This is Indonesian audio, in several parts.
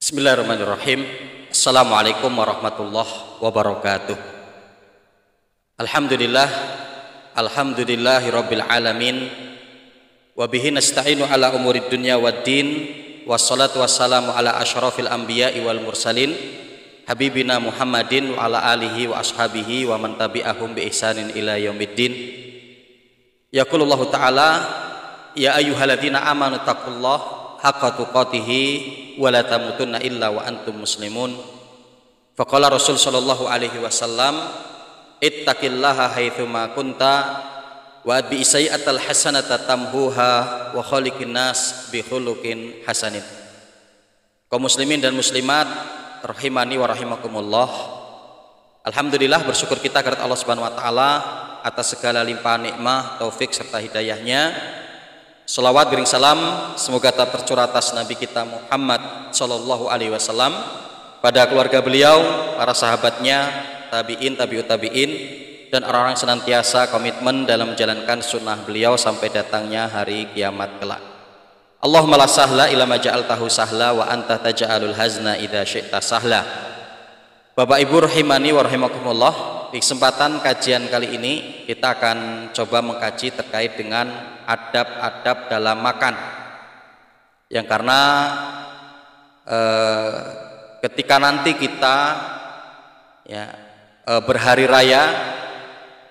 Bismillahirrahmanirrahim. Assalamualaikum warahmatullahi wabarakatuh. Alhamdulillahi rabbil alamin. Wa bihi nasta'inu ala umurid dunya waddin. Wassalatu wassalamu ala asyrafil anbiya'i wal mursalin habibina Muhammadin wa ala alihi wa ashabihi wa man tabi'ahum bi ihsanin ila yaumiddin. Yaqulullahu ta'ala ya ayyuhalladzina amanu taqullaha haqqa tuqatihi wa la tamutunna illa wa antum muslimun. Faqala Rasul sallallahu alaihi wasallam, ittaqillaha haitsu ma kunta wa bi sayyi'atal hasanata tamhuha wa khaliqin nas bi khuluqin hasanin. Kaum muslimin dan muslimat rahimani wa rahimakumullah. Alhamdulillah, bersyukur kita kepada Allah Subhanahu wa taala atas segala limpahan nikmat, taufik serta hidayahnya. Salawat bering salam semoga tak tercurah atas Nabi kita Muhammad sallallahu alaihi wasallam, pada keluarga beliau, para sahabatnya, tabi'in, tabi'ut tabi'in, dan orang-orang senantiasa komitmen dalam menjalankan sunnah beliau sampai datangnya hari kiamat kelak. Allahumma la sahla illa ma ja'altahu sahla wa anta taj'alul hazna idza syi'ta sahla. Bapak Ibu rahimani wa rahimakumullah, di kesempatan kajian kali ini kita akan coba mengkaji terkait dengan adab-adab dalam makan, yang karena ketika nanti kita berhari raya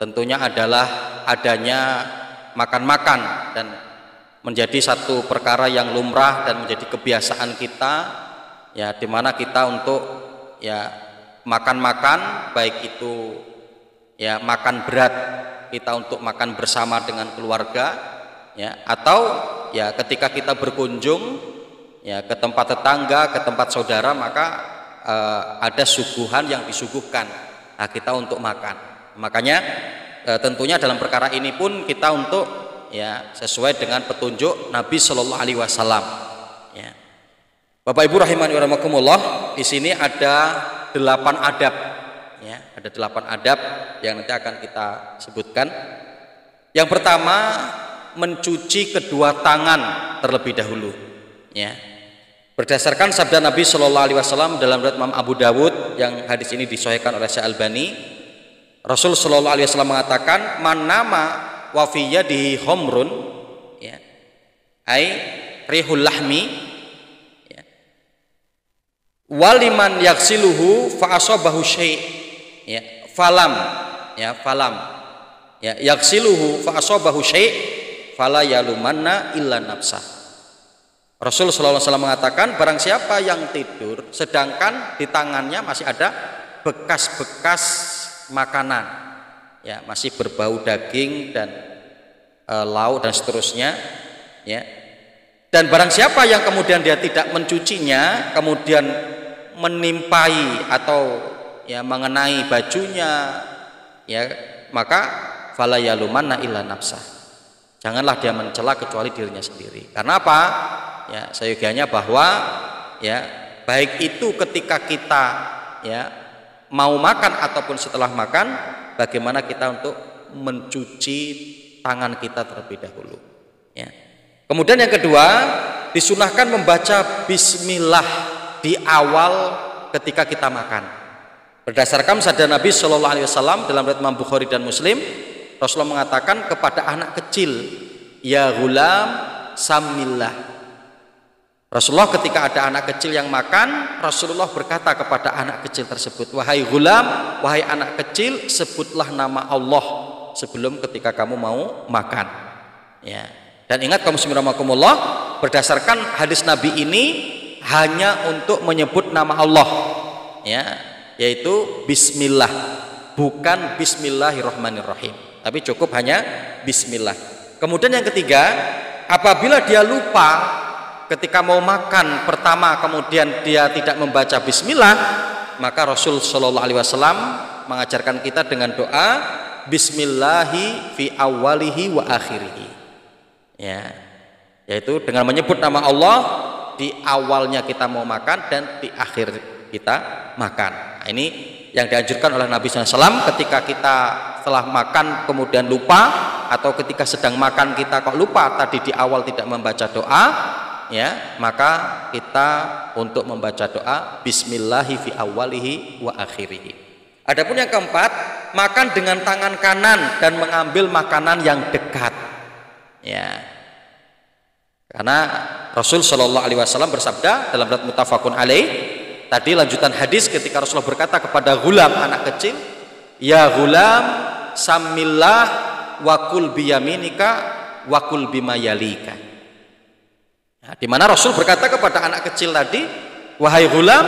tentunya adalah adanya makan-makan, dan menjadi satu perkara yang lumrah dan menjadi kebiasaan kita, dimana kita untuk makan-makan, baik itu makan berat kita untuk makan bersama dengan keluarga, atau ketika kita berkunjung ke tempat tetangga, ke tempat saudara, maka ada suguhan yang disuguhkan, kita untuk makan. Makanya tentunya dalam perkara ini pun kita untuk sesuai dengan petunjuk Nabi Shallallahu Alaihi Wasallam. Bapak Ibu rahimani wa rahimakumullah, di sini ada 8 adab, ada 8 adab yang nanti akan kita sebutkan. Yang pertama, mencuci kedua tangan terlebih dahulu. Berdasarkan sabda Nabi Shallallahu Alaihi Wasallam dalam riwayat Imam Abu Dawud, yang hadis ini disahihkan oleh Syekh Albani, Rasul Shallallahu Alaihi Wasallam mengatakan, man nama wa fi yadihi khamrun, ai rihul lahmi, waliman yaksiluhu fa asabahu syai', falam yaksiluhu fa asabahu syai' fala yalumanna illa nafsah. Rasul sallallahu alaihi wasallam mengatakan, barang siapa yang tidur sedangkan di tangannya masih ada bekas-bekas makanan, masih berbau daging dan lauk dan seterusnya, dan barang siapa yang kemudian dia tidak mencucinya, kemudian menimpai atau mengenai bajunya, maka fala yalumanna illa nafsah, janganlah dia mencela kecuali dirinya sendiri. Karena apa? Seyogianya bahwa baik itu ketika kita mau makan ataupun setelah makan, bagaimana kita untuk mencuci tangan kita terlebih dahulu. Kemudian yang kedua, disunahkan membaca bismillah di awal ketika kita makan. Berdasarkan sabda Nabi Shallallahu Alaihi Wasallam dalam riwayat Imam Bukhari dan Muslim, Rasulullah mengatakan kepada anak kecil, ya gulam samillah. Rasulullah ketika ada anak kecil yang makan, Rasulullah berkata kepada anak kecil tersebut, wahai gulam, wahai anak kecil, sebutlah nama Allah sebelum ketika kamu mau makan. Dan ingat kaum muslimin rahimakumullah, berdasarkan hadis Nabi ini hanya untuk menyebut nama Allah, yaitu bismillah, bukan bismillahirrahmanirrahim, tapi cukup hanya bismillah. Kemudian yang ketiga, apabila dia lupa ketika mau makan pertama kemudian dia tidak membaca bismillah, maka Rasul Shallallahu Alaihi Wasallam mengajarkan kita dengan doa bismillahi fi awalihi wa akhirihi, ya, yaitu dengan menyebut nama Allah di awalnya kita mau makan dan di akhir kita makan. Nah, ini yang dianjurkan oleh Nabi SAW ketika kita setelah makan kemudian lupa, atau ketika sedang makan kita kok lupa tadi di awal tidak membaca doa, ya, maka kita untuk membaca doa bismillahi fi awalihi wa akhirihi. Adapun yang keempat, makan dengan tangan kanan dan mengambil makanan yang dekat, ya, karena Rasul Shallallahu Alaihi Wasallam bersabda dalam riwayat muttafaqun alaih, tadi lanjutan hadis ketika Rasulullah berkata kepada gulam, anak kecil, ya gulam samillah wakul biyaminika wakul bimayalika. Nah, di mana Rasul berkata kepada anak kecil tadi, wahai gulam,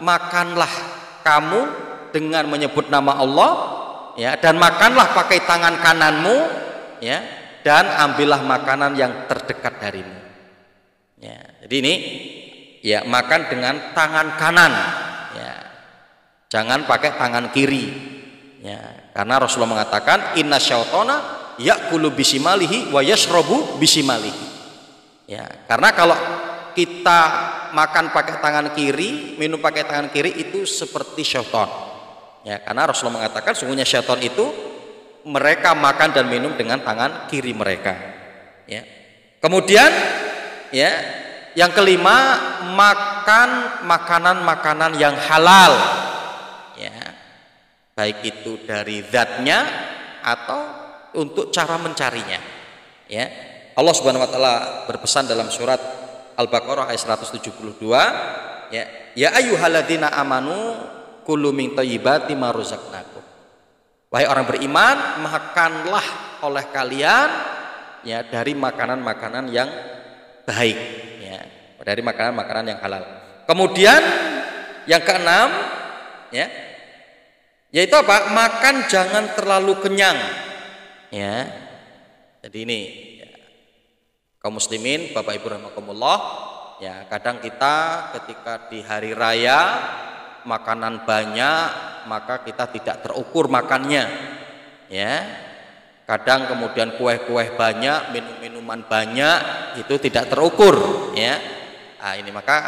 makanlah kamu dengan menyebut nama Allah, ya, dan makanlah pakai tangan kananmu, ya, dan ambillah makanan yang terdekat darimu, ya. Jadi ini, ya, makan dengan tangan kanan, ya, jangan pakai tangan kiri, ya, karena Rasulullah mengatakan inna syaitana ya'kulu bisimalihi wa yashrabu bisimalihi, ya, karena kalau kita makan pakai tangan kiri, minum pakai tangan kiri, itu seperti syaitan, ya, karena Rasulullah mengatakan sungguhnya syaitan itu mereka makan dan minum dengan tangan kiri mereka, ya. Kemudian, ya, yang kelima, makan makanan-makanan yang halal, ya, baik itu dari zatnya atau untuk cara mencarinya, ya. Allah Subhanahu wa taala berpesan dalam surat Al-Baqarah ayat 172, ya, ya ayyuhalladzina amanu kulu min thayyibati ma razaqnakum. Wahai orang beriman, makanlah oleh kalian, ya, dari makanan-makanan yang baik, ya, dari makanan-makanan yang halal. Kemudian yang keenam, ya, yaitu apa? Makan jangan terlalu kenyang, ya. Jadi ini, ya, kaum muslimin, Bapak Ibu rahimakumullah, ya, kadang kita ketika di hari raya makanan banyak, maka kita tidak terukur makannya, ya. Kadang kemudian kue-kue banyak, minum-minuman banyak, itu tidak terukur, ya. Nah, ini maka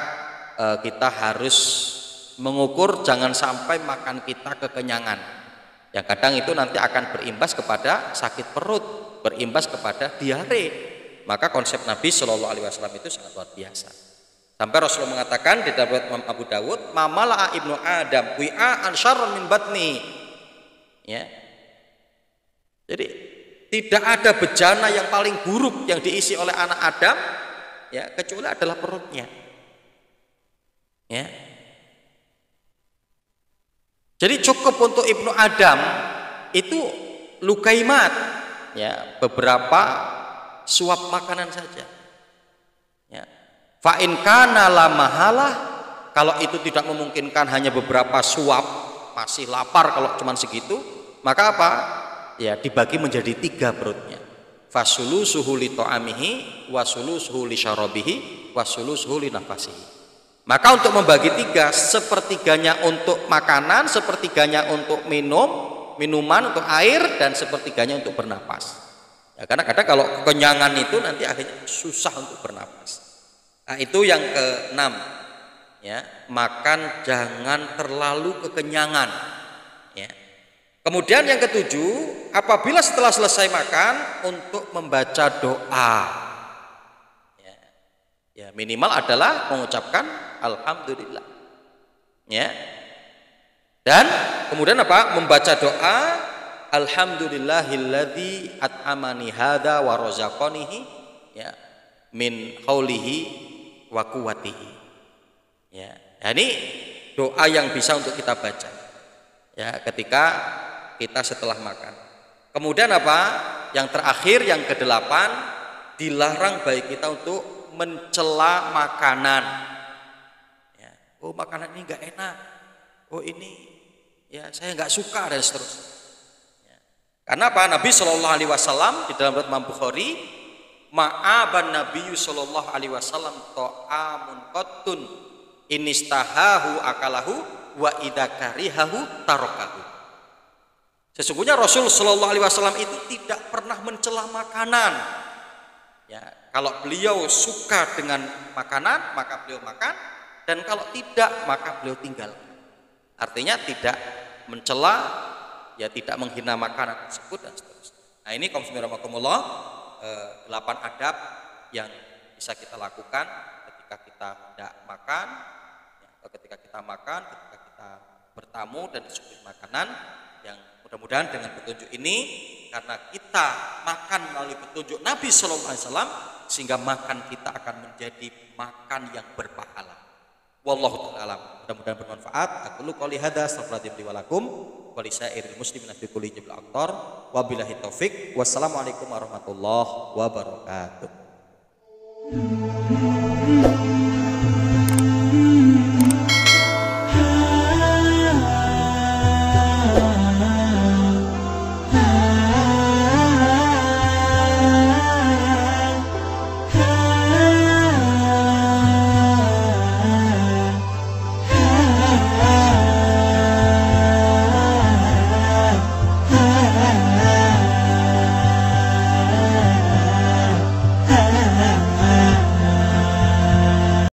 kita harus mengukur jangan sampai makan kita kekenyangan. Yang kadang itu nanti akan berimbas kepada sakit perut, berimbas kepada diare. Maka konsep Nabi Shallallahu Alaihi Wasallam itu sangat luar biasa. Sampai Rasulullah mengatakan di dalam Imam Abu Dawud, mamala ibnu Adam wi'an syarrun min batni, ya. Jadi tidak ada bejana yang paling buruk yang diisi oleh anak Adam, ya, kecuali adalah perutnya, ya. Jadi cukup untuk ibnu Adam itu lukaimat, ya, beberapa suap makanan saja, ya. Fa in kana la mahalah, kalau itu tidak memungkinkan hanya beberapa suap, masih lapar kalau cuma segitu, maka apa? Ya, dibagi menjadi 3 perutnya. Fasulusuhu li ta'amihi, wasulusuhu li syarabihi, wasulusuhu li nafasihi. Maka untuk membagi 3, sepertiganya untuk makanan, sepertiganya untuk minuman, untuk air, dan sepertiganya untuk bernapas. Ya, karena kadang kalau kenyangan itu nanti akhirnya susah untuk bernapas. Nah, itu yang ke-6, ya, makan jangan terlalu kekenyangan, ya. Kemudian yang ke-7, apabila setelah selesai makan untuk membaca doa, ya, ya, minimal adalah mengucapkan alhamdulillah, ya. Dan kemudian apa? Membaca doa alhamdulillahilladzi at'amani hadza wa razaqanihi, ya, min haulihi wa quwwatihi, ya. Nah, ini doa yang bisa untuk kita baca, ya, ketika kita setelah makan. Kemudian apa? Yang terakhir, yang ke-8, dilarang bagi kita untuk mencela makanan, ya. Oh, makanan ini enggak enak, oh ini, ya, saya enggak suka, dan seterusnya, ya. Karena apa? Nabi Shallallahu Alaihi Wasallam di dalam riwayat Imam Bukhari ma'aban nabiyyu sallallahu alaihi wasallam ta'amun qattun inistahahu akalahu wa idza karihahu tarakahu. Sesungguhnya Rasul sallallahu alaihi wasallam itu tidak pernah mencela makanan. Ya, kalau beliau suka dengan makanan, maka beliau makan, dan kalau tidak, maka beliau tinggal. Artinya tidak mencela, ya tidak menghina makanan tersebut dan seterusnya. Nah, ini kaum muslimin rahimakumullah, 8 adab yang bisa kita lakukan ketika kita tidak makan, ya, atau ketika kita makan, ketika kita bertamu dan disuguhi makanan, yang mudah-mudahan dengan petunjuk ini, karena kita makan melalui petunjuk Nabi Sallallahu Alaihi Wasallam, sehingga makan kita akan menjadi makan yang berpahala. Wallahu ta'ala alam. Mudah-mudahan bermanfaat. Aku lu qouli hadza astaghfirullahaladzim li wa lakum wa li sairil muslimin fi kulli jabal aqtar. Wabillahi taufik. Wassalamualaikum warahmatullahi wabarakatuh.